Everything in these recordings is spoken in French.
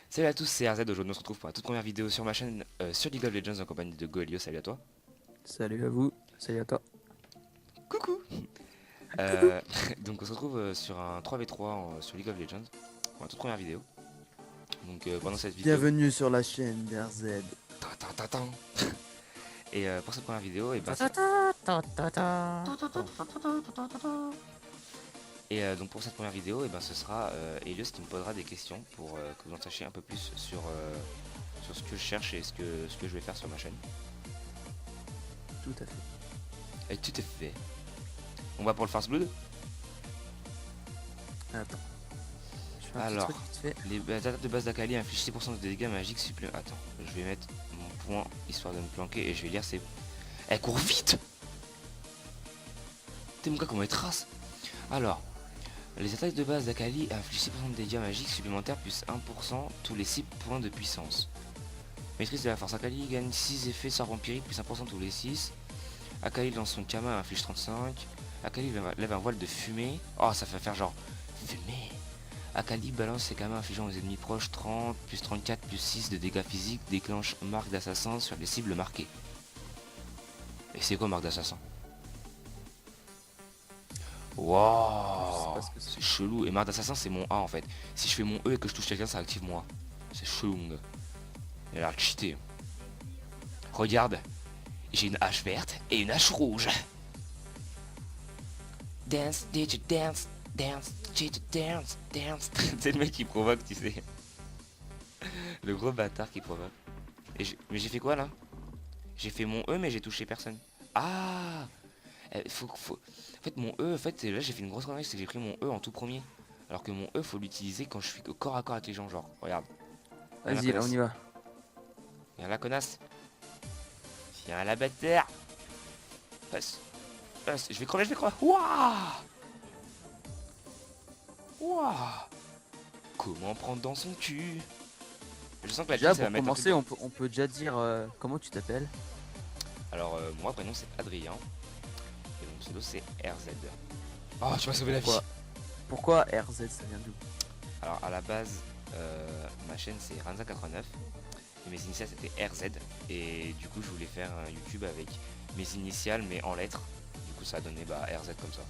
Salut à tous, c'est RZ. Aujourd'hui on se retrouve pour la toute première vidéo sur ma chaîne sur League of Legends en compagnie de Goelio. Salut à toi. Salut à vous, salut à toi. Coucou. Coucou. Euh, donc on se retrouve sur un 3v3 sur League of Legends pour la toute première vidéo. Donc pendant cette vidéo... Bienvenue sur la chaîne d'RZ. Tan, tan, tan, tan. Et pour cette première vidéo, et ben, donc pour cette première vidéo, et ben, ce sera Elios qui me posera des questions pour que vous en sachiez un peu plus sur ce que je cherche et ce que je vais faire sur ma chaîne. Tout à fait. Et tout est fait. On va pour le First Blood. Attends. Je fais un Alors, petit truc vite fait. les attaques de base d'Akali infligent 6% de dégâts magiques supplémentaires. Attends, je vais mettre mon point histoire de me planquer et je vais lire ces... Elle court vite. T'es mon gars comment elle trace. Alors, les attaques de base d'Akali infligent 6% de dégâts magiques supplémentaires plus 1% tous les 6 points de puissance. Maîtrise de la force Akali gagne 6 effets sort vampirique plus 1% tous les 6. Akali lance son Kama inflige 35. Akali lève un voile de fumée. Oh, ça fait faire genre fumée. Akali balance ses Kama infligeant aux ennemis proches 30, plus 34, plus 6 de dégâts physiques, déclenche marque d'assassin sur les cibles marquées. Et c'est quoi marque d'assassin? Je sais Wow, pas ce que c'est. c'est chelou. Et marque d'assassin c'est mon A en fait. Si je fais mon E et que je touche quelqu'un ça active moi. C'est chelou mon gars. Il a l'air de cheater. Regarde, j'ai une hache verte et une hache rouge. Dance, did you dance, dance, did you dance, dance. C'est le mec qui provoque, tu sais. Le gros bâtard qui provoque. Mais j'ai fait quoi là? J'ai fait mon E mais j'ai touché personne. Ah, En fait mon E, en fait là j'ai fait une grosse connerie, c'est que j'ai pris mon E en tout premier. Alors que mon E faut l'utiliser quand je suis corps à corps avec les gens, genre, regarde. Viens la Vas-y, là on connasse. y va. Viens la connasse. Viens la bâtard. Passe. Passe. Je vais crever, je vais crever. Wouah. Wouah. Comment prendre dans son cul? Je sens que la team Déjà ça va pour mettre un truc commencer, dans... on peut déjà dire comment tu t'appelles. Alors moi prénom c'est Adrien. Et mon pseudo c'est RZ. Oh tu m'as sauvé la vie. Pourquoi RZ, ça vient d'où? Alors à la base ma chaîne c'est Ranza89 et mes initiales c'était RZ et du coup je voulais faire un YouTube avec mes initiales mais en lettres. Du coup ça a donné RZ comme ça.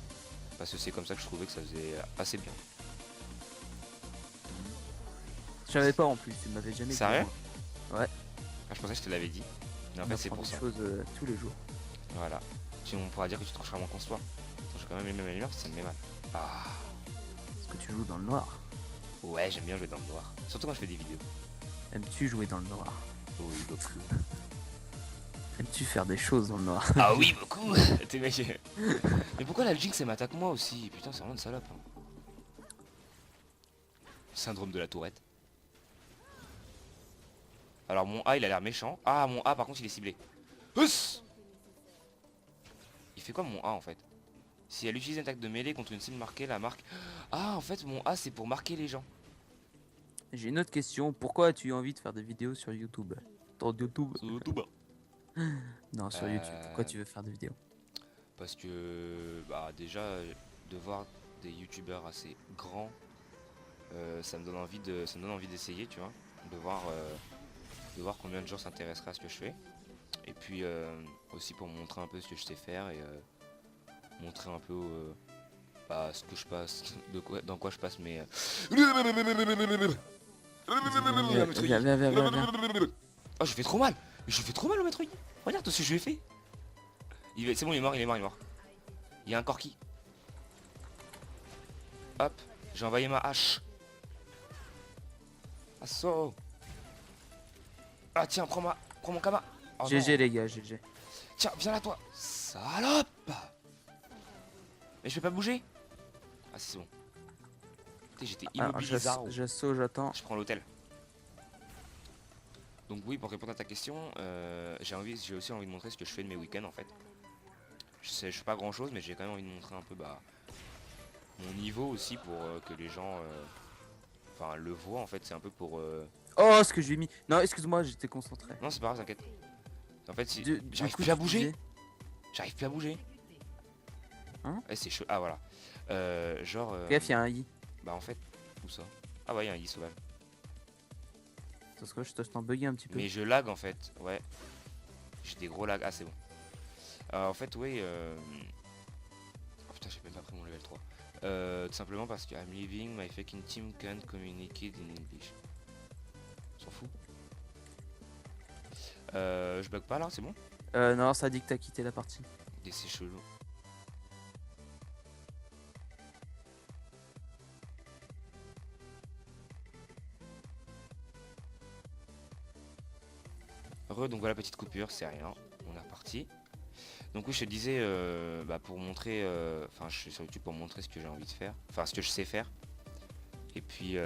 Parce que c'est comme ça que je trouvais que ça faisait assez bien. Je savais pas en plus, tu m'avais jamais dit. Sérieux? Ouais. Ah, je pensais que je te l'avais dit. Mais en On fait c'est apprend pour des ça. choses tous les jours. Voilà. Sinon on pourra dire que tu trancheras mon comptoir. J'ai quand même les mêmes lumières, ça me met mal. Ah Est-ce que tu joues dans le noir? ouais j'aime bien jouer dans le noir. Surtout quand je fais des vidéos. Aimes-tu jouer dans le noir? Oui beaucoup. Aimes-tu faire des choses dans le noir? Ah oui beaucoup. T'es mec. Mais pourquoi la Jinx elle m'attaque moi aussi? Putain c'est vraiment une salope. Hein. Syndrome de la tourette. Alors mon A il a l'air méchant. Ah mon A par contre il est ciblé. Huss. Il fait quoi mon A en fait? Si elle utilise une attaque de mêlée contre une cible marquée, la marque... Ah en fait mon A c'est pour marquer les gens. J'ai une autre question. Pourquoi as-tu envie de faire des vidéos sur YouTube? Dans YouTube? C'est tout bas. Non, sur YouTube. Pourquoi tu veux faire des vidéos? Parce que déjà de voir des youtubeurs assez grands, ça me donne envie d'essayer, tu vois, de voir combien de gens s'intéresseraient à ce que je fais. Et puis aussi pour montrer un peu ce que je sais faire et montrer un peu ce que je passe, dans quoi je passe mes... Viens, viens, viens, viens, viens. Oh je fais trop mal. Mais je fais trop mal au maître Yi. Regarde tout ce que je lui ai fait. C'est bon il est mort, il est mort, il est mort. Il y a un Corki. Hop, j'ai envoyé ma hache. Assaut. Ah tiens, prends mon Kama. Oh, GG non. les gars, GG. Tiens, viens là toi. Salope. Mais je peux pas bouger. Ah si c'est bon. J'étais Alors, immobilisé. j'assaut, j'attends. Je prends l'hôtel. Donc oui, pour répondre à ta question, j'ai aussi envie de montrer ce que je fais de mes week-ends en fait. Je fais pas grand chose, mais j'ai quand même envie de montrer un peu mon niveau aussi pour que les gens le voient en fait. C'est un peu pour... Oh, ce que j'ai mis. Non, excuse-moi, j'étais concentré. Non, c'est pas grave, t'inquiète. En fait, j'arrive coup, plus à tu bouger. disais- J'arrive plus à bouger. Hein? C'est chaud. Ah voilà. Genre... Gaffe, il y a un i. Bah en fait, où ça? Ah ouais, il y a un lit sauvage. Parce que je t'en bugué un petit peu. Mais je lag en fait, ouais. J'ai des gros lags. Ah, c'est bon. En fait, oui. Oh putain, j'ai même pas pris mon level 3. Tout simplement parce que I'm leaving, my fucking team can't communicate in English. On s'en fout. Je bug pas là, c'est bon? Non, ça dit que t'as quitté la partie. Et c'est chelou. Donc voilà, petite coupure, c'est rien. On est reparti. Donc oui, je te disais, pour montrer, enfin je suis sur YouTube pour montrer ce que j'ai envie de faire, enfin ce que je sais faire. Et puis,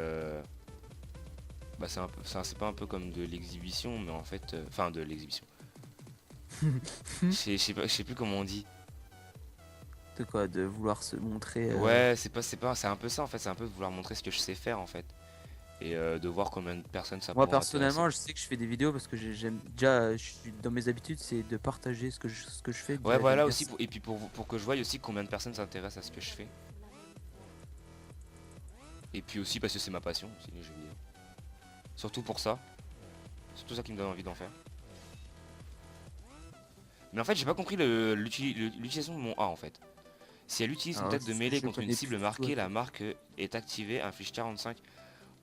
c'est un peu, c'est pas un peu comme de l'exhibition, mais en fait, enfin de l'exhibition. Je sais plus comment on dit. De quoi? De vouloir se montrer. Ouais, c'est un peu ça en fait, c'est un peu de vouloir montrer ce que je sais faire en fait. Et de voir combien de personnes ça Moi pourra intéresser. personnellement, je sais que je fais des vidéos parce que j'aime déjà, je suis dans mes habitudes, c'est de partager ce que je fais. Ouais, Déjà, voilà j'aime bien aussi, ça. et puis pour que je voie aussi combien de personnes s'intéressent à ce que je fais. Et puis aussi parce que c'est ma passion, aussi les jeux vidéo. Surtout pour ça. C'est tout ça qui me donne envie d'en faire. Mais en fait, j'ai pas compris l'utilisation de mon A en fait. Si elle utilise une Alors, tête de mêlée je contre une connais cible plus du tout, marquée, la attends. marque est activée, inflige 45.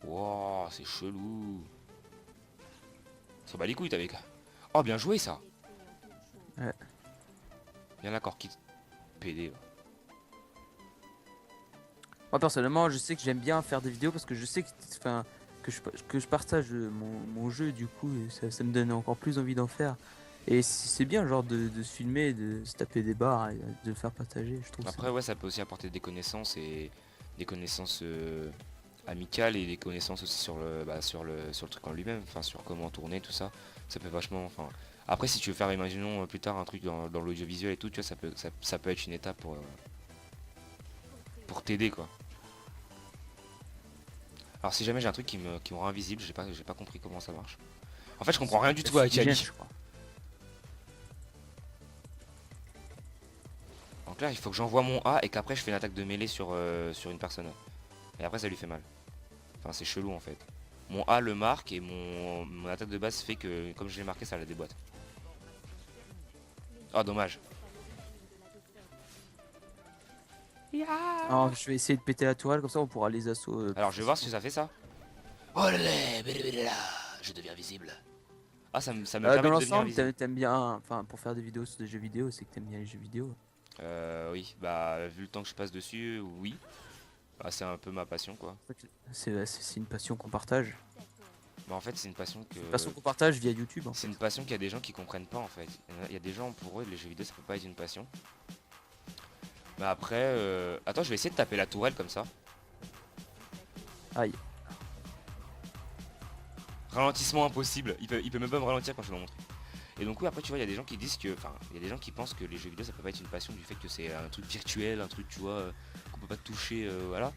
Wow, c'est chelou. Ça bat les couilles, t'as les gars. Oh, bien joué ça. Ouais. Bien d'accord, quitte. PD. Ouais. Moi personnellement, je sais que j'aime bien faire des vidéos parce que je sais que, enfin, que je partage mon jeu, du coup, et ça me donne encore plus envie d'en faire. Et c'est bien, genre, de se filmer, de se taper des barres et de le faire partager, je trouve ça. Après, ouais, ça peut aussi apporter des connaissances et des connaissances amicales et des connaissances aussi sur le truc en lui-même, enfin sur comment tourner, tout ça. Ça peut vachement. Enfin, après, si tu veux faire, imaginons plus tard un truc dans l'audiovisuel et tout, tu vois, ça peut être une étape pour t'aider quoi. Alors si jamais j'ai un truc qui me rend invisible, j'ai pas compris comment ça marche. En fait, je comprends rien du tout à Fumigène, Akali. je crois. Donc là, il faut que j'envoie mon A et qu'après je fais une attaque de mêlée sur une personne. Et après, ça lui fait mal. Enfin, c'est chelou en fait. Mon A le marque et mon attaque de base fait que, comme je l'ai marqué, ça la déboîte. Ah, dommage. Alors, je vais essayer de péter la tourelle, comme ça on pourra les assauts. Alors, je plus vais voir si facilement. ça fait ça. Oh là là, blablabla, je deviens visible. Ah, ça me permet Dans de devenir l'ensemble, invisible. t'aimes bien, enfin, pour faire des vidéos sur des jeux vidéo, c'est que t'aimes bien les jeux vidéo. Oui, bah, vu le temps que je passe dessus, oui. Bah, c'est un peu ma passion quoi. C'est une passion qu'on partage. Bah, en fait, c'est une passion que. Une passion qu'on partage via YouTube, en C'est fait. une passion qu'il y a des gens qui comprennent pas en fait. Il y a des gens pour eux les jeux vidéo ça peut pas être une passion. Mais après, attends, je vais essayer de taper la tourelle comme ça. Aïe. Ralentissement impossible. Il peut même pas me ralentir quand je vais le montrer. Et donc oui après tu vois il y a des gens qui disent que. Enfin il y a des gens qui pensent que les jeux vidéo ça peut pas être une passion du fait que c'est un truc virtuel, un truc tu vois qu'on peut pas toucher, voilà.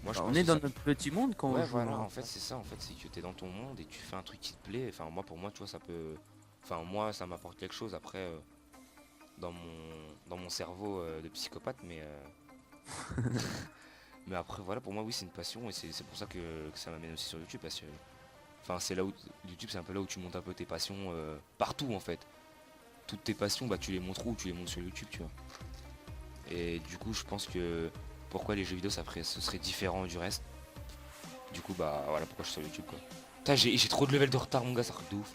Moi je Bah, on pense est que dans ça. notre petit monde quand on Ouais joue. voilà Hein. en fait c'est ça en fait c'est que t'es dans ton monde et tu fais un truc qui te plaît. Enfin moi pour moi tu vois ça peut. Enfin moi ça m'apporte quelque chose après dans mon cerveau de psychopathe mais après voilà pour moi oui c'est une passion et c'est pour ça que ça m'amène aussi sur YouTube parce que enfin c'est là où YouTube c'est un peu là où tu montes un peu tes passions partout en fait. Toutes tes passions bah tu les montres où tu les montres sur YouTube tu vois. Et du coup je pense que pourquoi les jeux vidéo ce serait différent du reste. Du coup bah voilà pourquoi je suis sur YouTube quoi. Putain j'ai trop de level de retard mon gars ça de ouf.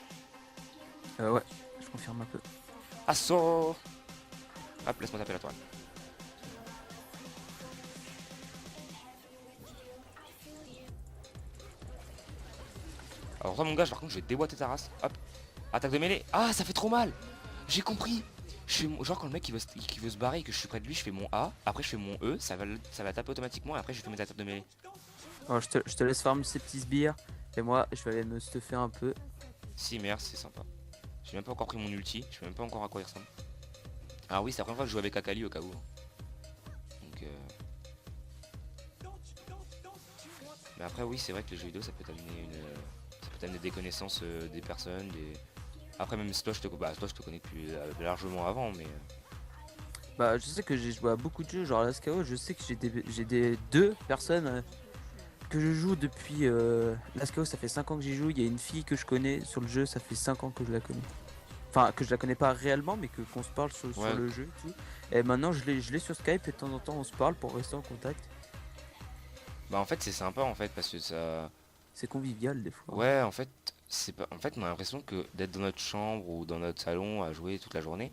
Ouais, je confirme un peu. Assaut. Hop laisse-moi taper la toile. Alors toi mon gars par contre je vais te déboîter ta race. Hop. Attaque de mêlée. Ah ça fait trop mal. J'ai compris. Genre quand le mec qui veut se barrer et que je suis près de lui, je fais mon A, après je fais mon E, ça va taper automatiquement et après je fais mes attaques de mêlée. Alors, je te laisse farmer ces petits sbires. Et moi, je vais aller me stuffer un peu. Si merde, c'est sympa. J'ai même pas encore pris mon ulti, je sais même pas encore à quoi il ressemble. Ah oui, c'est la première fois que je joue avec Akali au cas où. Donc mais après oui c'est vrai que les jeux vidéo ça peut t'amener des connaissances des personnes, après même Slosh Slosh je te connais depuis largement avant mais Bah, je sais que j'ai joué à beaucoup de jeux, genre Last KO. Je sais que j'ai des deux personnes que je joue depuis Last Chaos, ça fait 5 ans que j'y joue. Il y a une fille que je connais sur le jeu, ça fait 5 ans que je la connais. Enfin, que je la connais pas réellement, mais que qu'on se parle sur Ouais. le jeu et tout. Et maintenant, je l'ai sur Skype et de temps en temps, on se parle pour rester en contact. Bah en fait c'est sympa en fait parce que ça. C'est convivial des fois. Ouais, en fait, c'est pas. En fait, on a l'impression que d'être dans notre chambre ou dans notre salon à jouer toute la journée,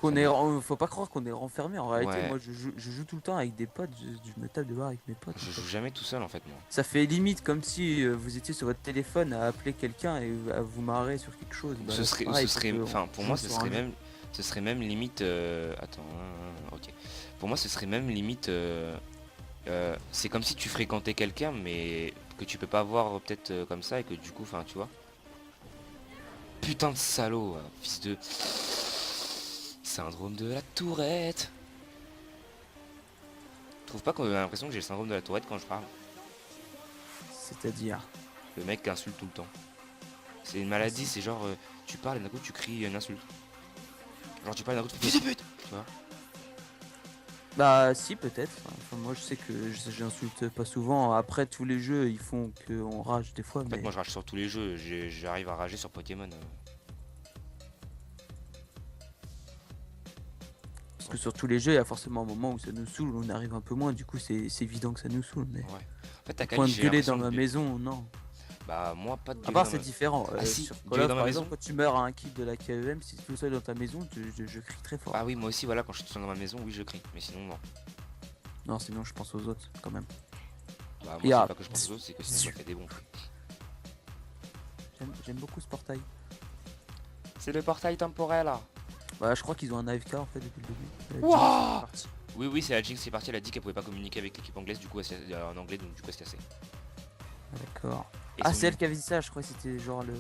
ça nous. Faut pas croire qu'on est renfermé. En réalité, Ouais, moi, je joue tout le temps avec des potes. Je me tape de voir avec mes potes. je En fait. joue jamais tout seul en fait, moi. Ça fait limite comme si vous étiez sur votre téléphone à appeler quelqu'un et à vous marrer sur quelque chose. Bah, Ce c'est serait, pareil, enfin, pour on moi, joue sur un jeu. ce serait même limite. Attends, ok. Pour moi, ce serait même limite. C'est comme si tu fréquentais quelqu'un, mais que tu peux pas voir peut-être comme ça et que du coup, enfin, tu vois. Putain de salaud, fils de. Syndrome de la tourette. Je trouve pas qu'on a l'impression que j'ai le syndrome de la tourette quand je parle. C'est-à-dire. Le mec qui insulte tout le temps. C'est une maladie, c'est genre tu parles et d'un coup tu cries une insulte. Genre tu parles et d'un coup tu fais fils de pute, tu vois. Bah si peut-être. Enfin, moi je sais que j'insulte pas souvent. Après tous les jeux ils font qu'on rage des fois, En fait mais moi je rage sur tous les jeux, j'arrive à rager sur Pokémon. parce que sur tous les jeux il y a forcément un moment où ça nous saoule, on arrive un peu moins. Du coup c'est évident que ça nous saoule. Mais Ouais. En fait au à point Kali de j'ai gueuler dans l'impression ma de. maison, non. Bah moi pas de À gueuler part dans c'est ma. différent. Ah si, Sur Call gueuler of dans ma par maison. exemple, quand tu meurs à un kill de la KEM, si tu es tout seul dans ta maison, je crie très fort. Ah oui moi aussi voilà quand je suis tout seul dans ma maison oui je crie. Mais sinon non. Non sinon je pense aux autres quand même. Bah moi Et c'est pas que je pense aux autres, c'est que sinon ça fait des bons. J'aime beaucoup ce portail. C'est le portail temporel là. Bah je crois qu'ils ont un AFK en fait depuis le début. Wouah. Oui c'est la Jinx qui est partie, elle a dit qu'elle pouvait pas communiquer avec l'équipe anglaise du coup en anglais donc du coup elle s'est cassée. D'accord. Et Ah son- c'est elle qui avait dit ça, je crois que c'était genre le...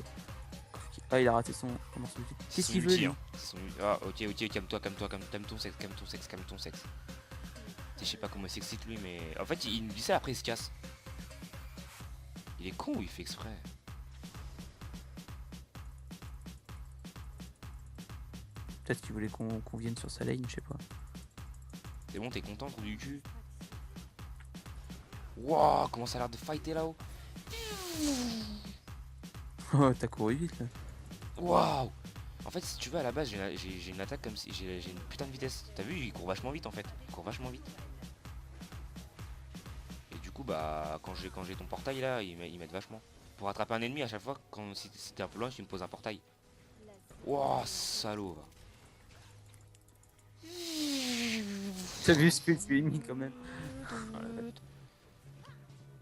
Ah il a raté son... Comment son ulti. c'est Qu'est-ce son qu'il veut ulti, lui hein. C'est son ulti. Ah ok calme-toi, calme ton sexe, calme ton sexe, calme ton sexe. Je sais pas comment il s'excite lui mais. En fait il nous dit ça après il se casse. Il est con ou il fait exprès? Peut-être qu'il voulait qu'on vienne sur sa lane, je sais pas. C'est bon t'es content trou du cul? Wouah comment ça a l'air de fighter là-haut? Oh t'as couru vite là. Waouh. En fait si tu veux à la base j'ai une attaque comme si j'ai une putain de vitesse. T'as vu il court vachement vite en fait. Il court vachement vite. Et du coup bah quand j'ai ton portail là ils m'aident vachement. Pour attraper un ennemi à chaque fois quand si t'es un peu loin tu me poses un portail. Wouah salaud va. T'as vu ce que tu mis quand même.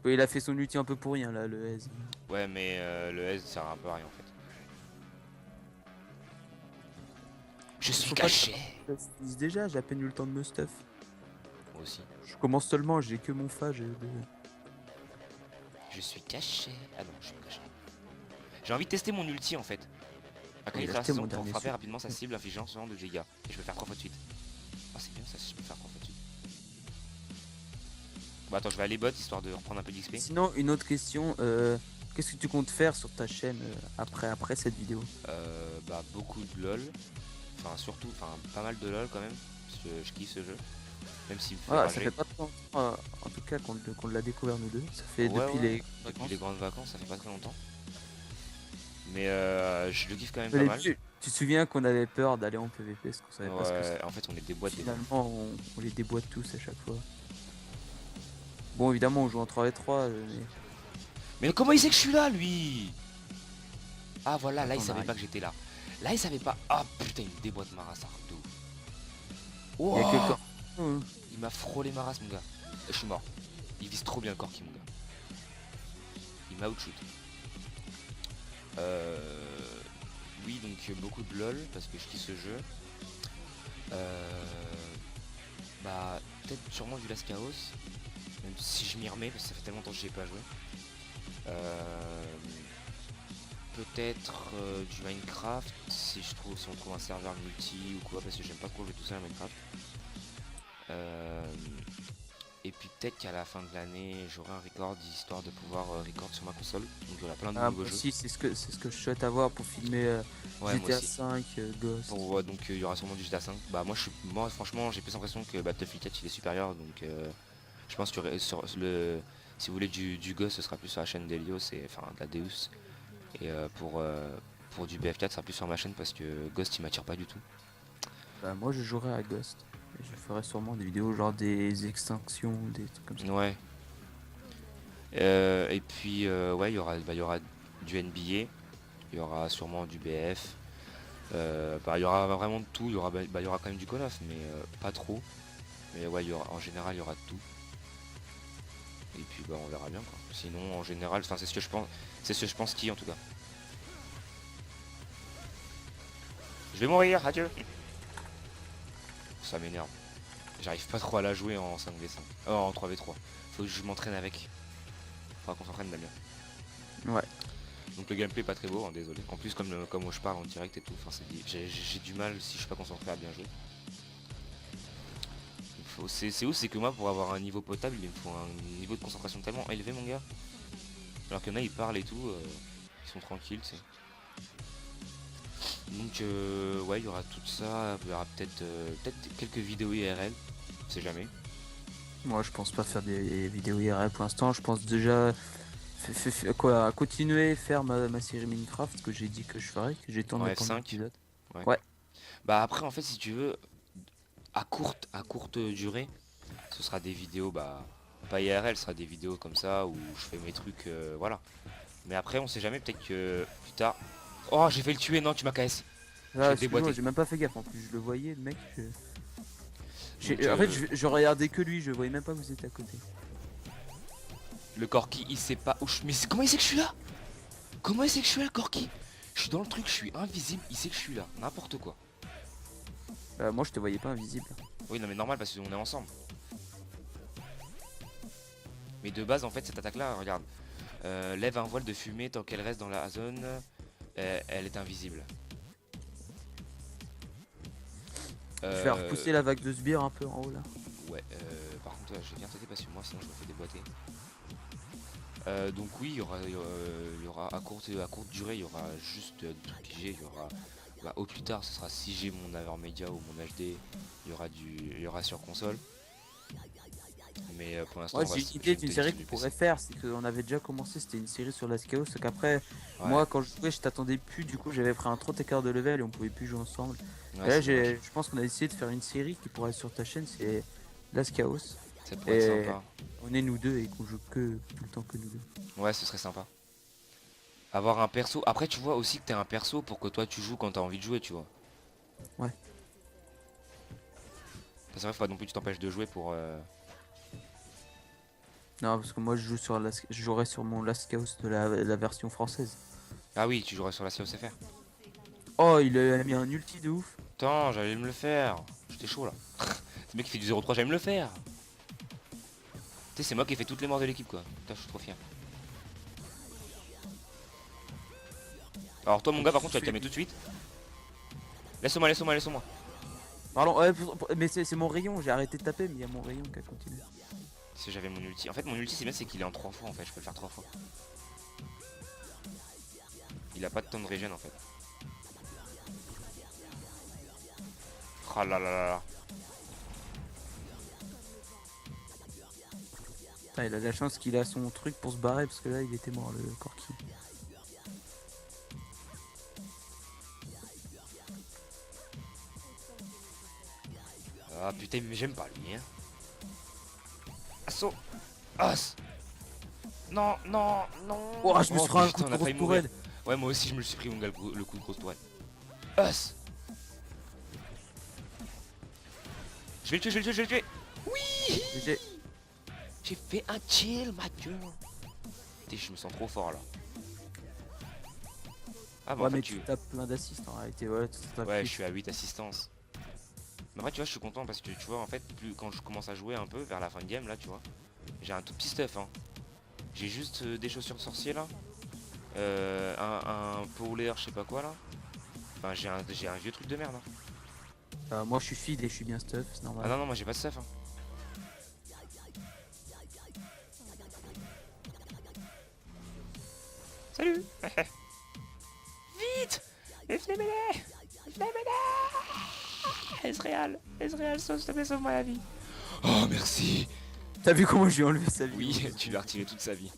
Ouais, il a fait son ulti un peu pour rien là, le S. Ouais mais le S sert un peu à rien en fait. Je suis Faut pas caché. que ça se dise déjà, j'ai à peine eu le temps de me stuff. Moi aussi. Je commence seulement, j'ai que mon phage. Je suis caché. Ah non je suis caché. J'ai envie de tester mon ulti en fait. À Oui, quelle là, c'était saison mon pour dernier frapper sou. rapidement sa cible infligeant 100 de dégâts. Et je peux faire 3 fois de suite. Ah c'est bien ça si je peux faire 3 fois de suite. Bon attends je vais aller bot histoire de reprendre un peu d'XP. Sinon, une autre question, qu'est-ce que tu comptes faire sur ta chaîne après cette vidéo? Bah beaucoup de LOL. Enfin surtout, enfin pas mal de LOL quand même. Parce que je kiffe ce jeu. Même s'il me fait Voilà, ça rager. fait pas trop longtemps, en tout cas qu'on l'a découvert nous deux. Ça fait Ouais, depuis ouais, les depuis vacances. les grandes vacances, ça fait pas très longtemps. Mais je le kiffe quand même Au pas mal. début, tu te souviens qu'on avait peur d'aller en PVP parce qu'on savait pas ce que Ouais, c'était. en fait on est des boîtes des Finalement, on les déboîte tous à chaque fois. Bon, évidemment, on joue en 3v3, Mais comment il sait que je suis là lui? Ah voilà, là il On savait arrive. pas que j'étais là. Là il savait pas. Ah putain il me déboîte ma race de ouf. Il y a que Wouah, quand... Hein. il m'a frôlé ma race mon gars. Et je suis mort. Il vise trop bien le corki mon gars. Il m'a outshoot. Oui donc beaucoup de LOL parce que je kiffe ce jeu. Bah peut-être sûrement du Last Chaos. Même si je m'y remets parce que ça fait tellement longtemps que j'y ai pas joué. Peut-être du Minecraft si on trouve un serveur multi ou quoi parce que j'aime pas trop jouer tout seul à Minecraft. Et puis peut-être qu'à la fin de l'année j'aurai un record histoire de pouvoir record sur ma console. Donc il y aura plein de Ah, nouveaux moi jeux. aussi, c'est ce que je souhaite avoir pour filmer Ouais, moi GTA aussi. 5, Ghost. Ouais, donc il y aura sûrement du GTA 5. Bah moi franchement j'ai plus l'impression que Battlefield 4 il est supérieur donc je pense que sur Si vous voulez du Ghost, ce sera plus sur la chaîne d'Elios, enfin de la Deus. Et pour du BF4, ce sera plus sur ma chaîne parce que Ghost il m'attire pas du tout. Bah, moi je jouerai à Ghost. Et je ferai sûrement des vidéos genre des extinctions, des trucs comme ça. Ouais. Et puis ouais, il y aura du NBA, il y aura sûrement du BF. Il y aura vraiment de tout. Il y aura quand même du Call of, mais pas trop. Mais ouais, en général, il y aura de tout. Et puis bah on verra bien quoi. Sinon en général, enfin c'est ce que je pense. C'est ce que je pense qui en tout cas. Je vais mourir, adieu. Ça m'énerve. J'arrive pas trop à la jouer en 5v5. En 3v3. Faut que je m'entraîne avec. Faudra qu'on s'entraîne Damien. Ouais. Donc le gameplay est pas très beau, hein, désolé. En plus comme je parle en direct et tout, j'ai du mal si je suis pas concentré à bien jouer. C'est où c'est que moi pour avoir un niveau potable il me faut un niveau de concentration tellement élevé mon gars. Alors qu'il y en a ils parlent et tout, ils sont tranquilles tu sais. Donc ouais il y aura tout ça, il y aura peut-être quelques vidéos IRL, on sait jamais. Moi je pense pas faire des vidéos IRL pour l'instant, je pense déjà continuer faire ma série Minecraft que j'ai dit que je ferais, que j'ai tourné En pendant F5. l'épisode. Ouais. Ouais. Bah après en fait si tu veux, à courte durée, ce sera des vidéos pas IRL, ce sera des vidéos comme ça où je fais mes trucs, voilà. Mais après on sait jamais, peut-être que plus tard. Oh j'ai fait le tuer, non tu m'as KS. Ah, J'ai excuse-moi, déboîté. j'ai même pas fait gaffe en plus, je le voyais le mec. Donc, En fait je regardais que lui, je voyais même pas que vous étiez à côté. le Corki il sait pas où je. Mais comment il sait que je suis là? Comment il sait que je suis là le Corki? Je suis dans le truc, je suis invisible, il sait que je suis là, n'importe quoi. Moi je te voyais pas invisible. Oui non mais normal parce qu'on est ensemble. Mais de base en fait cette attaque là, regarde. Lève un voile de fumée tant qu'elle reste dans la zone, elle est invisible. Je vais repousser la vague de sbires un peu en haut là. Ouais, par contre je viens t'aider parce que moi sinon je me fais déboîter. Donc oui, il y aura à courte durée, il y aura juste des trucs légers, il y aura au plus tard ce sera si j'ai mon Avermedia ou mon HD, il y aura sur console. Mais pour l'instant, Ouais, c'est une idée d'une série qu'on pourrait faire, c'est qu'on avait déjà commencé, c'était une série sur Last Chaos, sauf qu'après, moi quand je jouais, je t'attendais plus, du coup j'avais pris un trop écart de level et on pouvait plus jouer ensemble. Ouais, et là, je pense qu'on a essayé de faire une série qui pourrait être sur ta chaîne, c'est Last Chaos. Ça pourrait être sympa. On est nous deux et qu'on joue que tout le temps que nous deux. Ouais, ce serait sympa. Avoir un perso. Après, tu vois aussi que t'es un perso pour que toi tu joues quand t'as envie de jouer, tu vois. Ouais. C'est vrai, faut pas non plus que tu t'empêches de jouer pour. Non, parce que moi je jouerais sur mon Last Chaos de la version française. Ah oui, tu jouerais sur la COCFR. Oh, il a mis un ulti de ouf. Attends, j'allais me le faire. J'étais chaud là. Ce mec qui fait du 0-3, j'allais me le faire. Tu sais, c'est moi qui ai fait toutes les morts de l'équipe quoi. Putain, je suis trop fier. Alors, toi, mon gars, par contre, tu vas te calmer tout de suite. Laisse-moi, laisse-moi, laisse-moi. Pardon, ouais, mais c'est mon rayon, j'ai arrêté de taper, mais il y a mon rayon qui a continué. Si j'avais mon ulti. En fait, mon ulti, c'est bien, c'est qu'il est en 3 fois en fait. Je peux le faire 3 fois. Il a pas de temps de régène en fait. Oh là là là là. Putain, il a de la chance qu'il a son truc pour se barrer parce que là il était mort le Corki. Ah putain, mais j'aime pas lui hein. Assaut. As. Non, non, non. Oh, je me suis pris un coup putain, de on a failli grosse mourir. tourelle. Ouais, moi aussi je me le suis pris mon gars, le coup de grosse tourelle. As. Je vais le tuer, je vais le tuer, je vais le tuer. Oui. J'ai fait un chill, Mathieu. Putain, je me sens trop fort là. Ah bah Ouais, en fait mais tu tapes plein d'assists en réalité. Ouais, je suis à 8 assistances. Mais après tu vois, je suis content parce que tu vois en fait, plus quand je commence à jouer un peu vers la fin de game là, tu vois, j'ai un tout petit stuff hein. J'ai juste des chaussures de sorcier là, un powler je sais pas quoi là. Enfin j'ai un vieux truc de merde hein. Moi je suis feed et je suis bien stuff, c'est normal. Ah non non, moi j'ai pas de stuff hein. Salut. Vite. Ezreal, sauve, s'il te plaît, sauve-moi la vie. Oh merci. T'as vu comment j'ai enlevé sa vie? Oui, tu lui as retiré toute sa vie.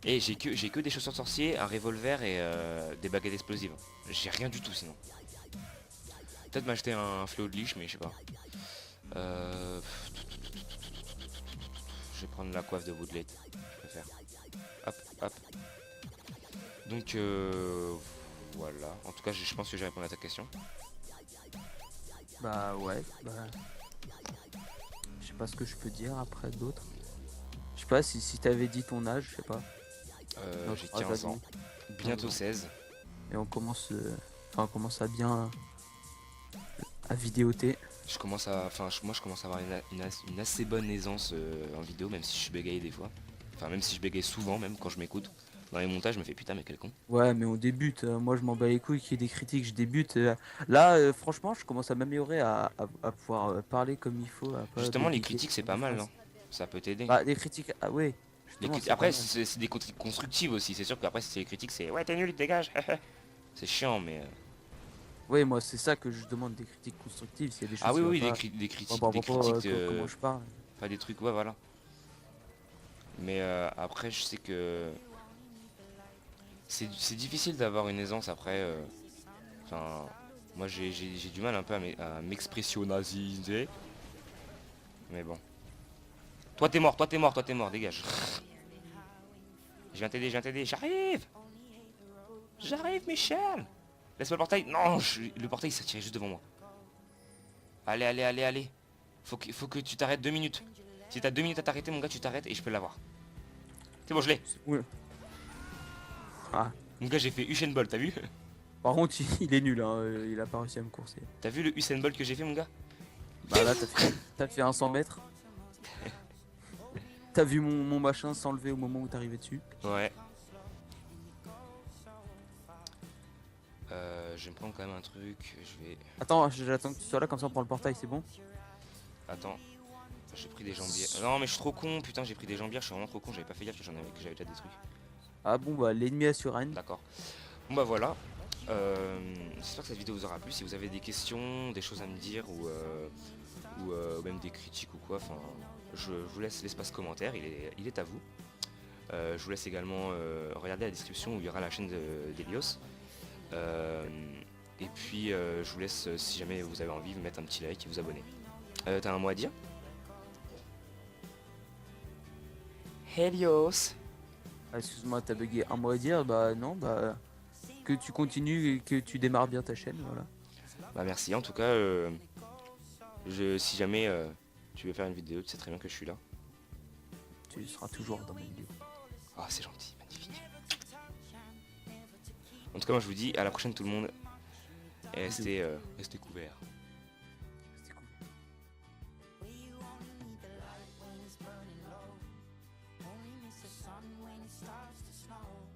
Et j'ai que des chaussures de sorcier, un revolver et des baguettes explosives. J'ai rien du tout sinon. Peut-être m'acheter un fléau de liche, mais je sais pas. Je vais prendre la coiffe de Woodley. Je préfère. Hop, hop. Donc voilà. En tout cas, je pense que j'ai répondu à ta question. Bah ouais, bah... Je sais pas ce que je peux dire après d'autres. Je sais pas si t'avais dit ton âge, je sais pas. J'ai 15 ans. Bientôt 16. Et on commence, on commence à bien à vidéoter. Je commence à, moi je commence à avoir une assez bonne aisance en vidéo, même si je suis bégayé des fois. Enfin, même si je bégaye souvent, même quand je m'écoute. Dans les montages, je me fais putain, mais quel con. Ouais, mais on débute. Moi, je m'en bats les couilles qu'il y ait des critiques. Je débute. Là, franchement, je commence à m'améliorer à pouvoir parler comme il faut. À pas Justement, les bégayes critiques, c'est comme pas une mal, France. hein. Ça peut t'aider. Bah, les critiques. Ah ouais. Justement, c'est pas Après, mal. c'est des critiques constructives aussi. C'est sûr qu'après, si c'est les critiques, c'est ouais, t'es nul, dégage. C'est chiant, mais. Ouais, moi, c'est ça que je demande des critiques constructives. S'il y a des choses Ah oui, qui oui, vont pas. des critiques, Par rapport à euh, comment je parle. pas des trucs, ouais, voilà. Mais après, je sais que c'est difficile d'avoir une aisance après. Enfin, moi, j'ai du mal un peu à m'expressionnaliser. Mais bon. Toi, t'es mort, toi, t'es mort, toi, t'es mort, dégage. Je viens t'aider, j'arrive. J'arrive, Michel. Laisse-moi le portail. Non, le portail s'est tiré juste devant moi. Allez, allez, allez, allez. Faut que tu t'arrêtes 2 minutes. Si t'as 2 minutes à t'arrêter, mon gars, tu t'arrêtes et je peux l'avoir. C'est bon, je l'ai. Ouais. Ah. Mon gars, j'ai fait Usain Bolt, t'as vu? Par contre, il est nul. Hein. Il a pas réussi à me courser. T'as vu le Usain Bolt que j'ai fait, mon gars? Bah là, t'as fait un 100 mètres. T'as vu mon machin s'enlever au moment où t'arrivais dessus. Ouais. Je vais me prendre quand même un truc. Je vais... Attends, j'attends que tu sois là, comme ça on prend le portail, c'est bon? Attends. J'ai pris des jambières. Non, mais je suis trop con. Putain, j'ai pris des jambières. Je suis vraiment trop con. J'avais pas fait gaffe que j'avais déjà détruit. Ah bon, bah l'ennemi a sur Rennes. D'accord. Bon bah voilà. J'espère que cette vidéo vous aura plu. Si vous avez des questions, des choses à me dire ou même des critiques ou quoi, enfin, je vous laisse l'espace commentaire. Il est à vous. Je vous laisse également regarder la description où il y aura la chaîne d'Elios. Et puis je vous laisse, si jamais vous avez envie, vous mettre un petit like et vous abonner. T'as un mot à dire? Helios. Ah, excuse-moi, t'as bugué un mot à dire? Bah non, bah que tu continues et que tu démarres bien ta chaîne, voilà. Bah merci, en tout cas, si jamais tu veux faire une vidéo, tu sais très bien que je suis là. Tu seras toujours dans mes vidéos. Ah, c'est gentil, magnifique. En tout cas, moi je vous dis à la prochaine tout le monde. Et restez couverts. C'était cool. Only miss the sun when it starts to snow.